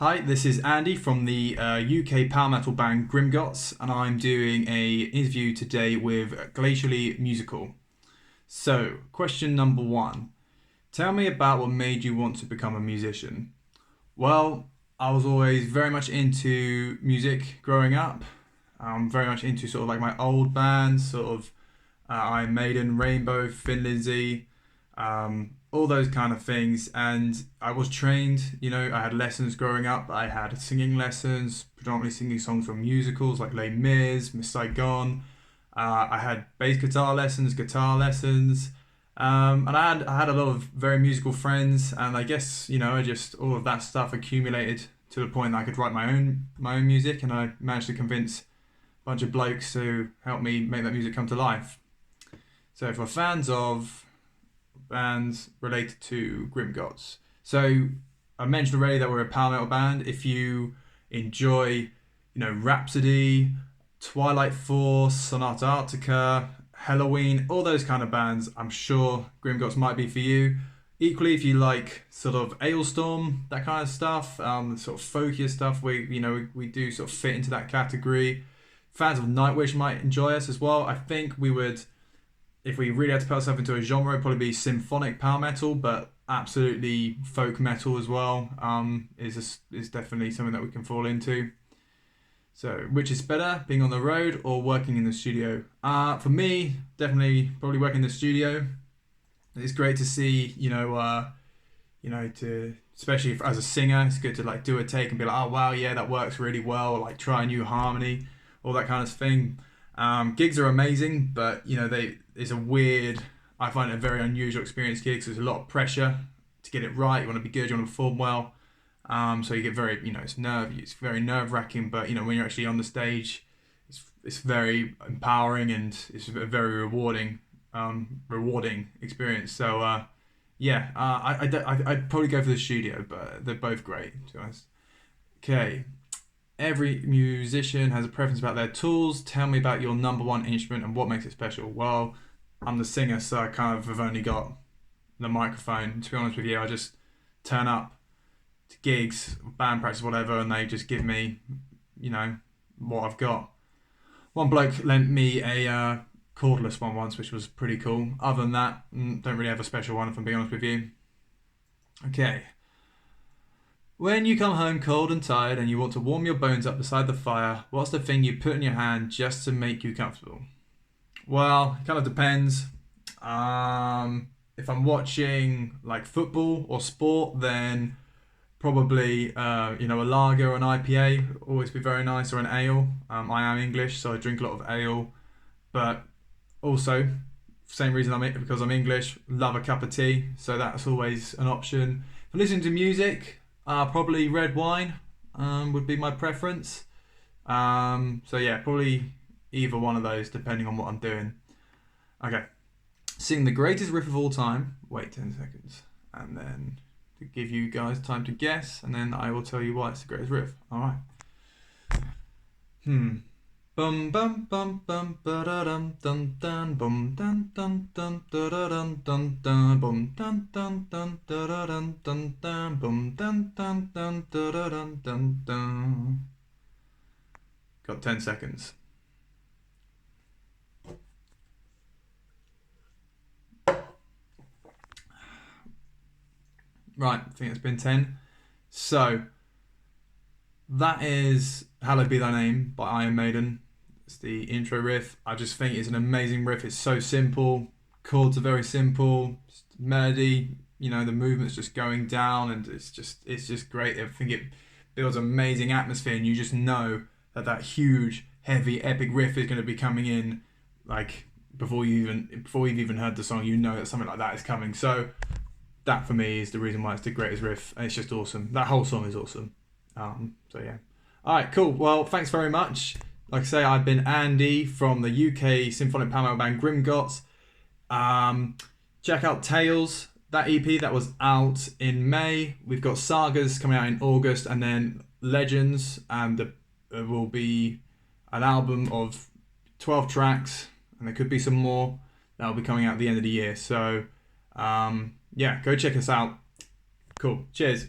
Hi, this is Andy from the UK power metal band Grimgotts, and I'm doing a interview today with Glacially Musical. So, question number one. Tell me about what made you want to become a musician. Well, I was always very much into music growing up. I'm very much into sort of like my old bands, sort of Iron Maiden, Rainbow, Thin Lizzy, all those kind of things. And I was trained, I had lessons growing up. I had singing lessons, predominantly singing songs from musicals like Les Mis, Miss Saigon. I had bass guitar lessons, and I had a lot of very musical friends. And I guess I just all of that stuff accumulated to the point that I could write my own music, and I managed to convince a bunch of blokes to help me make that music come to life. So if we're fans of bands related to Grimgotts. So I mentioned already that we're a power metal band. If you enjoy, Rhapsody, Twilight Force, Sonata Arctica, Halloween, all those kind of bands, I'm sure Grimgotts might be for you. Equally, if you like sort of Ailstorm, that kind of stuff, sort of folkier stuff, we do sort of fit into that category. Fans of Nightwish might enjoy us as well. I think we would, if we really had to put ourselves into a genre, it'd probably be symphonic power metal, but absolutely folk metal as well. Is definitely something that we can fall into. So, which is better, being on the road or working in the studio? For me, definitely probably working in the studio. It's great to see, to especially as a singer, it's good to like do a take and be like, oh wow, yeah, that works really well. Like try a new harmony, all that kind of thing. Gigs are amazing, but it's a weird. I find it a very unusual experience. Gigs, there's a lot of pressure to get it right. You want to be good, you want to perform well. So you get very, it's very nerve wracking. But when you're actually on the stage, it's very empowering and it's a very rewarding experience. So I'd probably go for the studio, but they're both great, to be honest. Okay. Every musician has a preference about their tools. Tell me about your number one instrument and what makes it special. Well, I'm the singer, so I kind of have only got the microphone. To be honest with you, I just turn up to gigs, band practice, whatever, and they just give me, what I've got. One bloke lent me a cordless one once, which was pretty cool. Other than that, don't really have a special one, if I'm being honest with you. Okay. When you come home cold and tired and you want to warm your bones up beside the fire, what's the thing you put in your hand just to make you comfortable? Well, it kind of depends. If I'm watching like football or sport, then probably a lager or an IPA always be very nice, or an ale. I am English, so I drink a lot of ale, but also same reason because I'm English, love a cup of tea, so that's always an option. If I'm listening to music, probably red wine would be my preference. So yeah, probably either one of those depending on what I'm doing. Okay, sing the greatest riff of all time. Wait 10 seconds, and then to give you guys time to guess, and then I will tell you why it's the greatest riff. All right. Bum bum bum bum ba da dum dum dum bum dum dum dum da da dum dum dum bum dum dum dum da da dum dum dum bum dum dum dum da da dum dum dum. Got 10 seconds. Right, I think it's been 10. So that is "Hallowed Be Thy Name" by Iron Maiden. It's the intro riff. I just think it's an amazing riff. It's so simple. Chords are very simple. Melody, the movement's just going down, and it's just great. I think it builds amazing atmosphere, and you just know that huge, heavy, epic riff is going to be coming in, like before you've even heard the song. You know that something like that is coming. So that for me is the reason why it's the greatest riff, and it's just awesome. That whole song is awesome. So yeah. All right, cool. Well, thanks very much. Like I say, I've been Andy from the UK symphonic power metal band Grimgotts. Check out Tales, that EP that was out in May. We've got Sagas coming out in August, and then Legends, and there will be an album of 12 tracks, and there could be some more that will be coming out at the end of the year. So yeah, go check us out. Cool. Cheers.